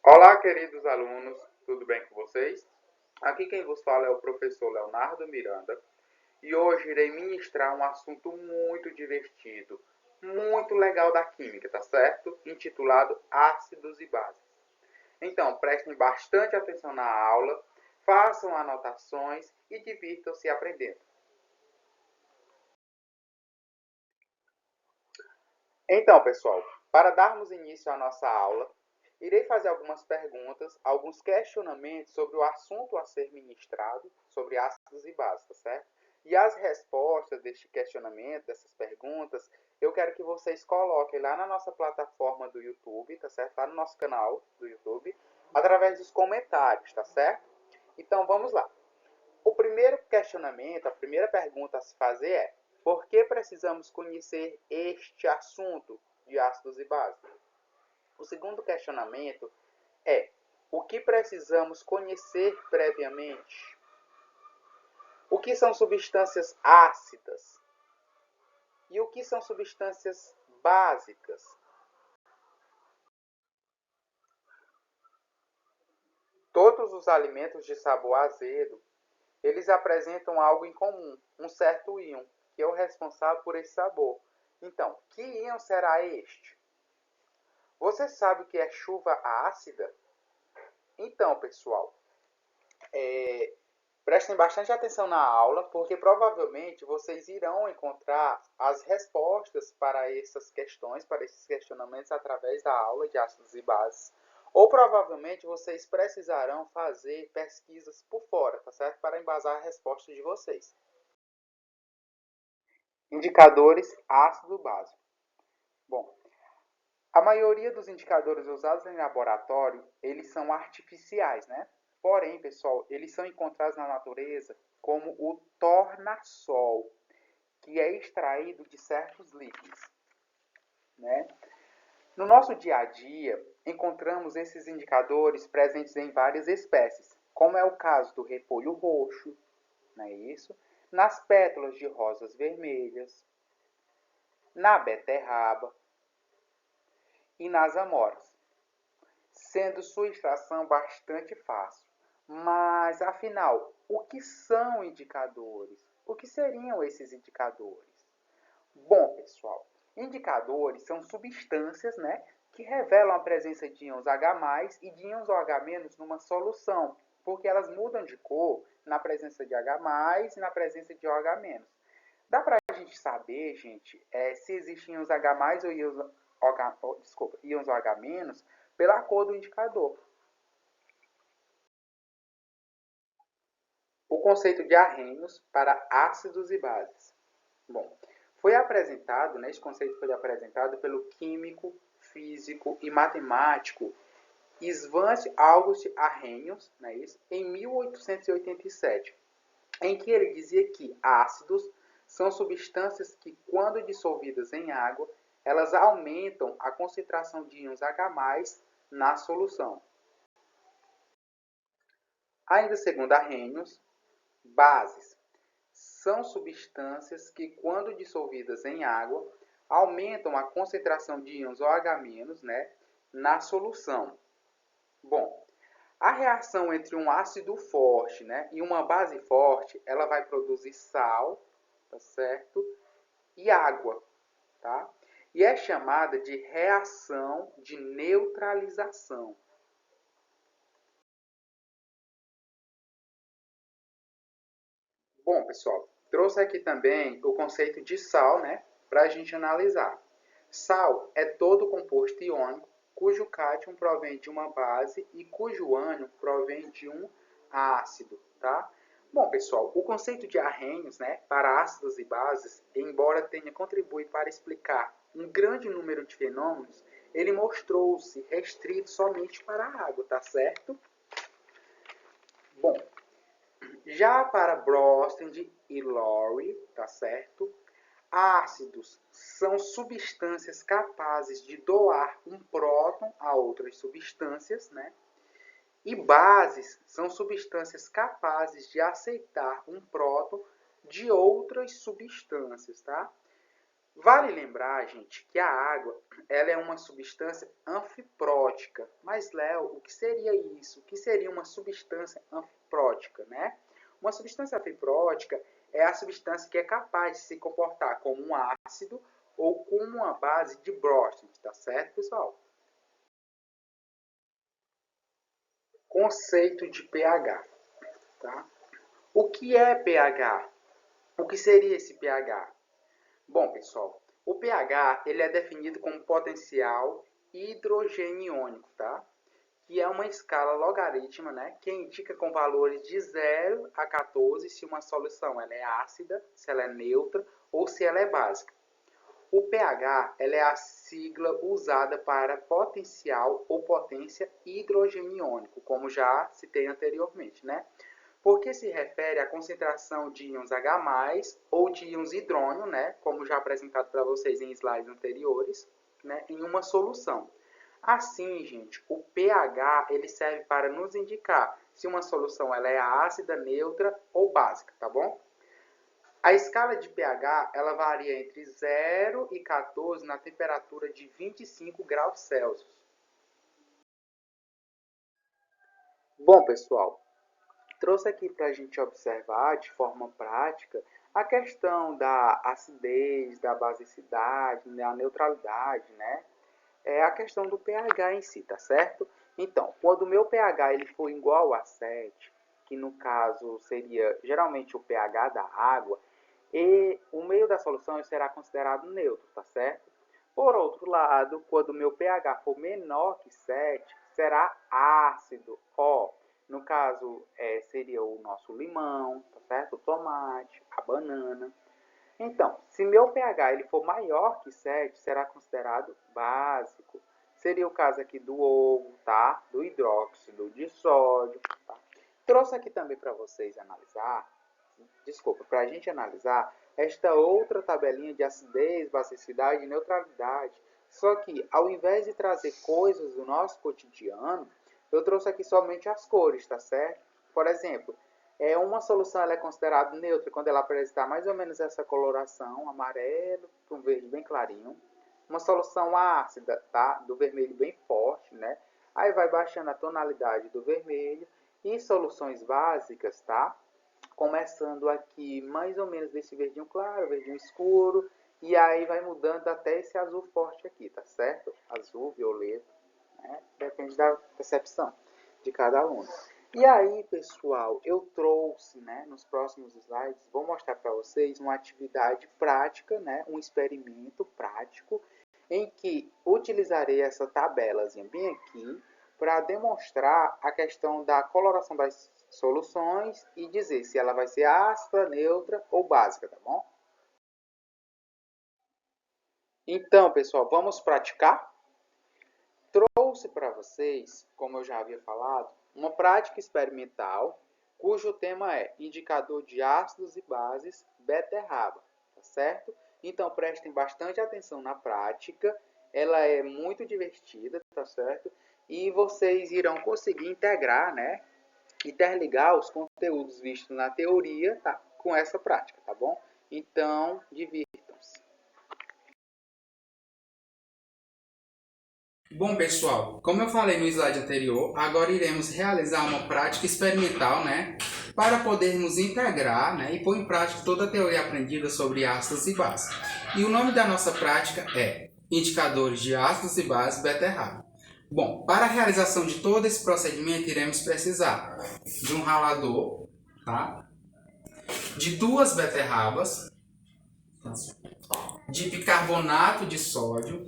Olá, queridos alunos, tudo bem com vocês? Aqui quem vos fala é o professor Leonardo Miranda e hoje irei ministrar um assunto muito divertido, muito legal da química, tá certo? Intitulado ácidos e bases. Então, prestem bastante atenção na aula, façam anotações e divirtam-se aprendendo. Então, pessoal, para darmos início à nossa aula, irei fazer algumas perguntas, alguns questionamentos sobre o assunto a ser ministrado, sobre ácidos e bases, tá certo? E as respostas deste questionamento, dessas perguntas, eu quero que vocês coloquem lá na nossa plataforma do YouTube, tá certo? Lá no nosso canal do YouTube, através dos comentários, tá certo? Então, vamos lá. O primeiro questionamento, a primeira pergunta a se fazer é: por que precisamos conhecer este assunto de ácidos e bases? O segundo questionamento é: o que precisamos conhecer previamente? O que são substâncias ácidas? E o que são substâncias básicas? Todos os alimentos de sabor azedo, eles apresentam algo em comum, um certo íon, que é o responsável por esse sabor. Então, que íon será este? Você sabe o que é chuva ácida? Então, pessoal, prestem bastante atenção na aula, porque provavelmente vocês irão encontrar as respostas para essas questões, para esses questionamentos, através da aula de ácidos e bases. Ou provavelmente vocês precisarão fazer pesquisas por fora, tá certo? Para embasar a resposta de vocês. Indicadores ácido-básico. Bom, a maioria dos indicadores usados em laboratório, eles são artificiais, né? Porém, pessoal, eles são encontrados na natureza como o tornassol, que é extraído de certos líquidos, né? No nosso dia a dia, encontramos esses indicadores presentes em várias espécies, como é o caso do repolho roxo, não é isso? Nas pétalas de rosas vermelhas, na beterraba e nas amoras, sendo sua extração bastante fácil. Mas, afinal, o que são indicadores? O que seriam esses indicadores? Bom, pessoal, indicadores são substâncias, né, que revelam a presença de íons H+, e de íons OH- numa solução, porque elas mudam de cor na presença de H+, e na presença de OH-. Dá para a gente saber, gente, se existem íons H+, ou íons íons OH- pela cor do indicador. O conceito de arrênios para ácidos e bases. Bom, foi apresentado, né, esse conceito foi apresentado pelo químico, físico e matemático Svante August Arrhenius, né, isso, em 1887, em que ele dizia que ácidos são substâncias que, quando dissolvidas em água, elas aumentam a concentração de íons H+ na solução. Ainda segundo Arrhenius, bases são substâncias que, quando dissolvidas em água, aumentam a concentração de íons OH-, né, na solução. Bom, a reação entre um ácido forte, né, e uma base forte, ela vai produzir sal, tá certo? E água, tá? E é chamada de reação de neutralização. Bom, pessoal, trouxe aqui também o conceito de sal, né, para a gente analisar. Sal é todo composto iônico cujo cátion provém de uma base e cujo ânion provém de um ácido, tá? Bom, pessoal, o conceito de Arrhenius, né, para ácidos e bases, embora tenha contribuído para explicar um grande número de fenômenos, ele mostrou-se restrito somente para a água, tá certo? Bom, já para Brostad e Lowry, tá certo? Ácidos são substâncias capazes de doar um próton a outras substâncias, né? E bases são substâncias capazes de aceitar um próton de outras substâncias, tá? Vale lembrar, gente, que a água ela é uma substância anfiprótica. Mas, Léo, o que seria isso? O que seria uma substância anfiprótica, né? Uma substância anfiprótica é a substância que é capaz de se comportar como um ácido ou como uma base de Brownian, tá certo, pessoal? Conceito de pH, tá? O que é pH? O que seria esse pH? Bom, pessoal, o pH ele é definido como potencial hidrogeniônico, tá? Que é uma escala logarítmica, né? Que indica com valores de 0 a 14 se uma solução ela é ácida, se ela é neutra ou se ela é básica. O pH ela é a sigla usada para potencial ou potência hidrogeniônico, como já citei anteriormente, né? Porque se refere à concentração de íons H+, ou de íons hidrônio, né, como já apresentado para vocês em slides anteriores, né, em uma solução. Assim, gente, o pH ele serve para nos indicar se uma solução ela é ácida, neutra ou básica, tá bom? A escala de pH ela varia entre 0 e 14 na temperatura de 25 graus Celsius. Bom, pessoal, trouxe aqui para a gente observar de forma prática a questão da acidez, da basicidade, da neutralidade, né? É a questão do pH em si, tá certo? Então, quando o meu pH ele for igual a 7, que no caso seria geralmente o pH da água, e o meio da solução será considerado neutro, tá certo? Por outro lado, quando o meu pH for menor que 7, será ácido. Ó, no caso, seria o nosso limão, tá certo? O tomate, a banana. Então, se meu pH ele for maior que 7, será considerado básico. Seria o caso aqui do ovo, tá? Do hidróxido de sódio, tá? Trouxe aqui também para vocês analisar, para a gente analisar esta outra tabelinha de acidez, basicidade e neutralidade. Só que, ao invés de trazer coisas do nosso cotidiano, eu trouxe aqui somente as cores, tá certo? Por exemplo, uma solução ela é considerada neutra quando ela apresentar mais ou menos essa coloração, amarelo para um verde bem clarinho. Uma solução ácida, tá? Do vermelho bem forte, né? Aí vai baixando a tonalidade do vermelho. E soluções básicas, tá? Começando aqui mais ou menos desse verdinho claro, verdinho escuro, e aí vai mudando até esse azul forte aqui, tá certo? Azul, violeta, né? Depende da percepção de cada aluno. E aí, pessoal, eu trouxe, né, nos próximos slides, vou mostrar para vocês uma atividade prática, né, um experimento prático, em que utilizarei essa tabelazinha bem aqui para demonstrar a questão da coloração das soluções e dizer se ela vai ser ácida, neutra ou básica, tá bom? Então, pessoal, vamos praticar? Trouxe para vocês, como eu já havia falado, uma prática experimental cujo tema é indicador de ácidos e bases beterraba, tá certo? Então prestem bastante atenção na prática, ela é muito divertida, tá certo? E vocês irão conseguir integrar, né? Interligar os conteúdos vistos na teoria, tá? Com essa prática, tá bom? Então, divirtam-se. Bom, pessoal, como eu falei no slide anterior, agora iremos realizar uma prática experimental, né, para podermos integrar, né, e pôr em prática toda a teoria aprendida sobre ácidos e bases. E o nome da nossa prática é Indicadores de Ácidos e Bases beterraba. Bom, para a realização de todo esse procedimento, iremos precisar de um ralador, tá? De 2 beterrabas, de bicarbonato de sódio,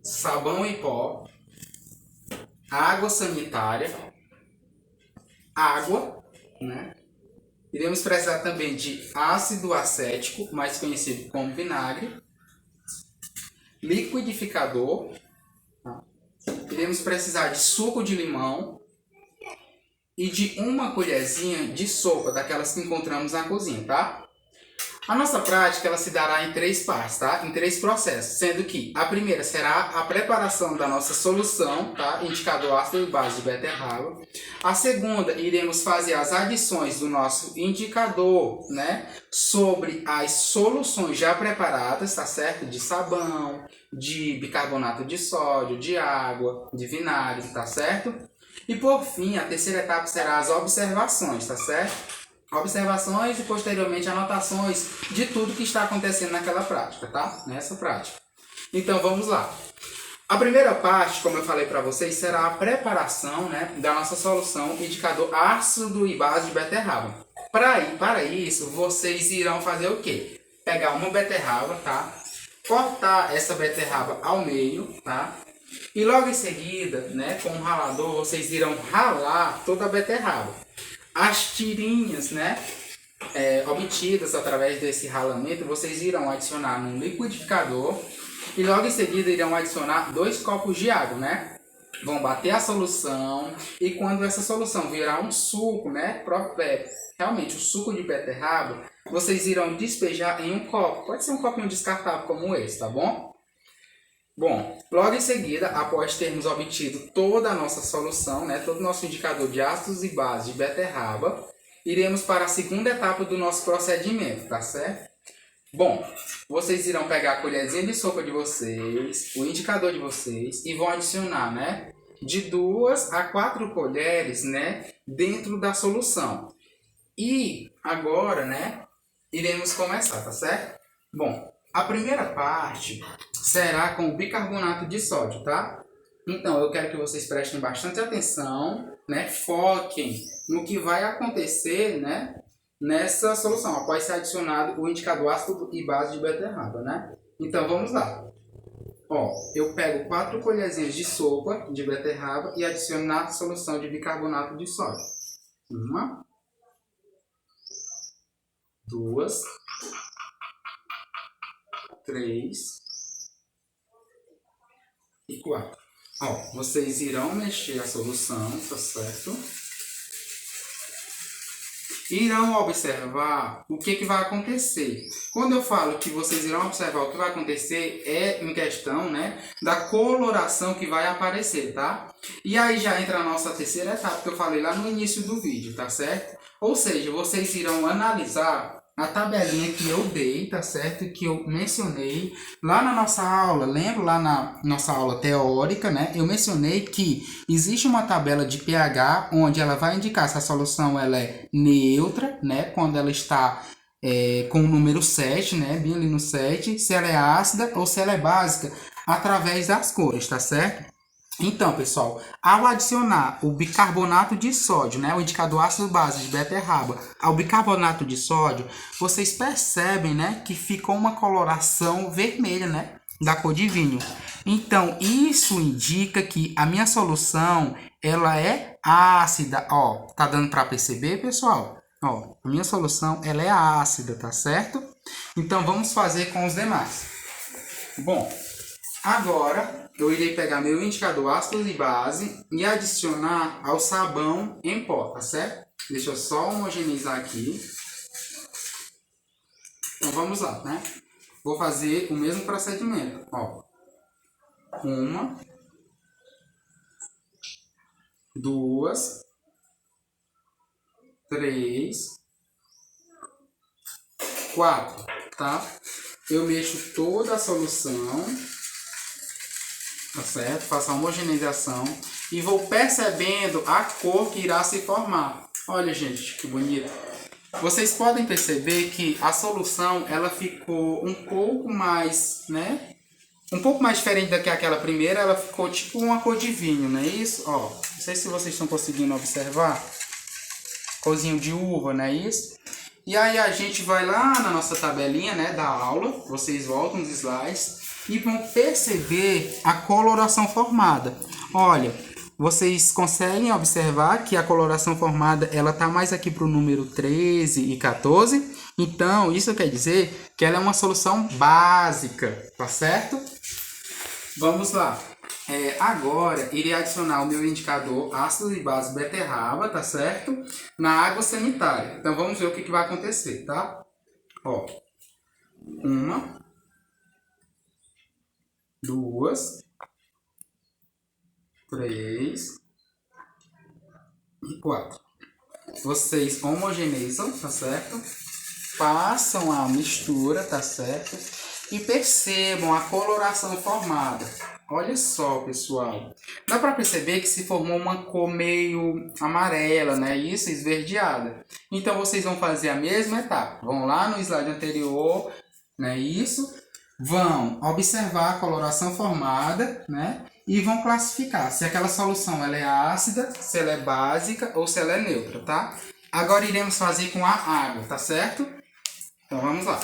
sabão em pó, água sanitária, água, né? Iremos precisar também de ácido acético, mais conhecido como vinagre, liquidificador, tá? Iremos precisar de suco de limão e de uma colherzinha de sopa, daquelas que encontramos na cozinha, tá? A nossa prática ela se dará em 3 partes, tá? Em 3 processos, sendo que a primeira será a preparação da nossa solução, tá? Indicador ácido e base de beterraba. A segunda, iremos fazer as adições do nosso indicador, né? Sobre as soluções já preparadas, tá certo? De sabão, de bicarbonato de sódio, de água, de vinagre, tá certo? E por fim, a terceira etapa será as observações, tá certo? Observações e posteriormente anotações de tudo que está acontecendo naquela prática, tá? Nessa prática. Então vamos lá. A primeira parte, como eu falei para vocês, será a preparação, né, da nossa solução indicador ácido e base de beterraba. Para isso, vocês irão fazer o quê? Pegar uma beterraba, tá? Cortar essa beterraba ao meio, tá? E logo em seguida, né, com um ralador, vocês irão ralar toda a beterraba. As tirinhas, né, obtidas através desse ralamento, vocês irão adicionar no liquidificador e logo em seguida irão adicionar 2 copos de água, né? Vão bater a solução e quando essa solução virar um suco, né, realmente o suco de beterraba, vocês irão despejar em um copo. Pode ser um copinho descartável como esse, tá bom? Bom, logo em seguida, após termos obtido toda a nossa solução, né, todo o nosso indicador de ácidos e bases de beterraba, iremos para a segunda etapa do nosso procedimento, tá certo? Bom, vocês irão pegar a colherzinha de sopa de vocês, o indicador de vocês e vão adicionar, né, de 2 a 4 colheres, né, dentro da solução. E agora, né, iremos começar, tá certo? Bom, a primeira parte será com o bicarbonato de sódio, tá? Então, eu quero que vocês prestem bastante atenção, né? Foquem no que vai acontecer, né? Nessa solução, após ser adicionado o indicador ácido e base de beterraba, né? Então, vamos lá. Ó, eu pego 4 colherzinhas de sopa de beterraba e adiciono na solução de bicarbonato de sódio. 1, 2, 3 e 4. Ó, vocês irão mexer a solução, tá certo? Irão observar o que vai acontecer. Quando eu falo que vocês irão observar o que vai acontecer, é em questão, né, da coloração que vai aparecer, tá? E aí já entra a nossa terceira etapa que eu falei lá no início do vídeo, tá certo? Ou seja, vocês irão analisar a tabelinha que eu dei, tá certo? Que eu mencionei lá na nossa aula, lembra lá na nossa aula teórica, né? Eu mencionei que existe uma tabela de pH onde ela vai indicar se a solução ela é neutra, né? Quando ela está com o número 7, né? Bem ali no 7, se ela é ácida ou se ela é básica, através das cores, tá certo? Então, pessoal, ao adicionar o bicarbonato de sódio, né, o indicador ácido base de beterraba, ao bicarbonato de sódio, vocês percebem, né, que ficou uma coloração vermelha, né, da cor de vinho. Então, isso indica que a minha solução, ela é ácida, ó, tá dando para perceber, pessoal? Ó, a minha solução, ela é ácida, tá certo? Então, vamos fazer com os demais. Bom, agora eu irei pegar meu indicador ácido e base e adicionar ao sabão em pó, tá certo? Deixa eu só homogeneizar aqui. Então vamos lá, né? Vou fazer o mesmo procedimento, ó. 1, 2, 3, 4, tá? Eu mexo toda a solução, tá certo? Faço a homogeneização e vou percebendo a cor que irá se formar. Olha, gente, que bonito. Vocês podem perceber que a solução ela ficou um pouco mais, né? Um pouco mais diferente do que aquela primeira. Ela ficou tipo uma cor de vinho, não é isso? Ó, não sei se vocês estão conseguindo observar. Corzinho de uva, não é isso? E aí a gente vai lá na nossa tabelinha, né, da aula. Vocês voltam os slides e vão perceber a coloração formada. Olha, vocês conseguem observar que a coloração formada ela tá mais aqui para o número 13 e 14. Então, isso quer dizer que ela é uma solução básica, tá certo? Vamos lá. Agora, irei adicionar o meu indicador ácido e base beterraba, tá certo? Na água sanitária. Então, vamos ver o que vai acontecer, tá? Ó, 1, 2, 3 e 4. Vocês homogeneizam, tá certo? Façam a mistura, tá certo? E percebam a coloração formada. Olha só, pessoal. Dá para perceber que se formou uma cor meio amarela, né? Isso, esverdeada. Então, vocês vão fazer a mesma etapa. Vão lá no slide anterior, né? Isso. Vão observar a coloração formada, né? E vão classificar se aquela solução ela é ácida, se ela é básica ou se ela é neutra, tá? Agora iremos fazer com a água, tá certo? Então vamos lá.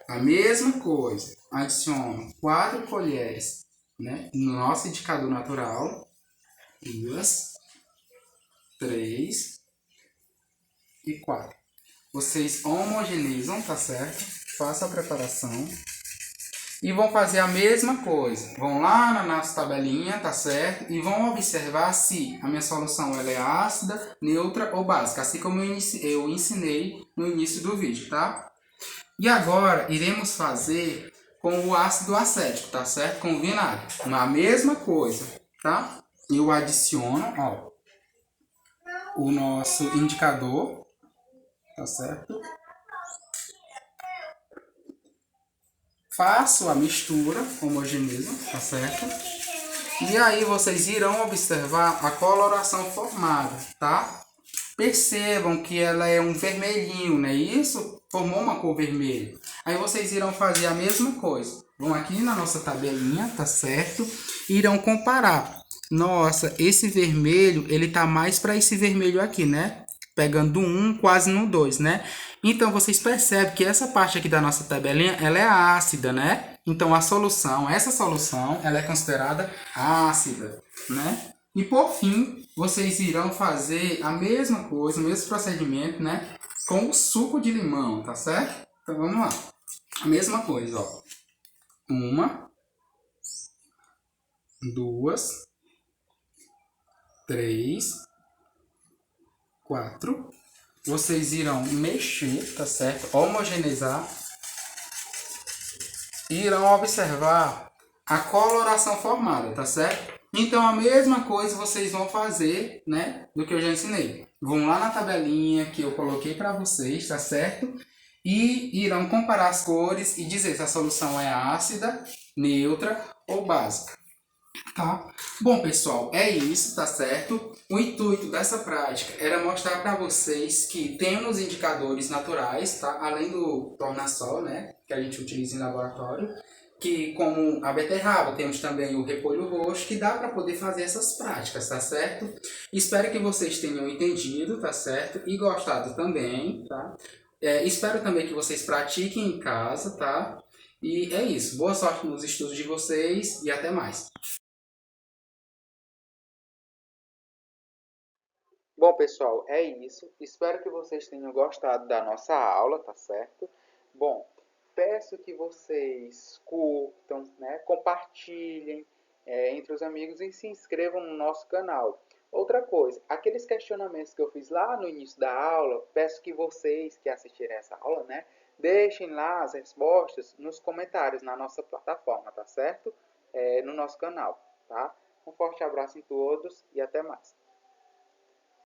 A mesma coisa. Adiciono 4 colheres, né, no nosso indicador natural. 2, 3 e 4. Vocês homogeneizam, tá certo? Façam a preparação. E vão fazer a mesma coisa. Vão lá na nossa tabelinha, tá certo? E vão observar se a minha solução ela é ácida, neutra ou básica. Assim como eu ensinei no início do vídeo, tá? E agora iremos fazer com o ácido acético, tá certo? Com o vinagre. A mesma coisa, tá? Eu adiciono, ó, o nosso indicador, tá certo? Faço a mistura, homogeneizo, tá certo? E aí vocês irão observar a coloração formada, tá? Percebam que ela é um vermelhinho, né? Isso formou uma cor vermelha. Aí vocês irão fazer a mesma coisa. Vão aqui na nossa tabelinha, tá certo? Irão comparar. Nossa, esse vermelho, ele tá mais para esse vermelho aqui, né? Pegando um quase no 2, né? Então, vocês percebem que essa parte aqui da nossa tabelinha, ela é ácida, né? Então, essa solução, ela é considerada ácida, né? E, por fim, vocês irão fazer a mesma coisa, o mesmo procedimento, né? Com o suco de limão, tá certo? Então, vamos lá. A mesma coisa, ó. 1, 2, 3, 4. Vocês irão mexer, tá certo? Homogeneizar. E irão observar a coloração formada, tá certo? Então, a mesma coisa vocês vão fazer, né? Do que eu já ensinei. Vão lá na tabelinha que eu coloquei para vocês, tá certo? E irão comparar as cores e dizer se a solução é ácida, neutra ou básica. Tá? Bom, pessoal, é isso, tá certo? O intuito dessa prática era mostrar para vocês que temos indicadores naturais, tá? Além do tornassol, né? Que a gente utiliza em laboratório, que como a beterraba, temos também o repolho roxo, que dá para poder fazer essas práticas, tá certo? Espero que vocês tenham entendido, tá certo? E gostado também, tá? Espero também que vocês pratiquem em casa, tá? E é isso. Boa sorte nos estudos de vocês e até mais. Bom, pessoal, é isso. Espero que vocês tenham gostado da nossa aula, tá certo? Bom, peço que vocês curtam, né? Compartilhem entre os amigos e se inscrevam no nosso canal. Outra coisa, aqueles questionamentos que eu fiz lá no início da aula, peço que vocês que assistirem essa aula, né? Deixem lá as respostas nos comentários na nossa plataforma, tá certo? No nosso canal, tá? Um forte abraço em todos e até mais.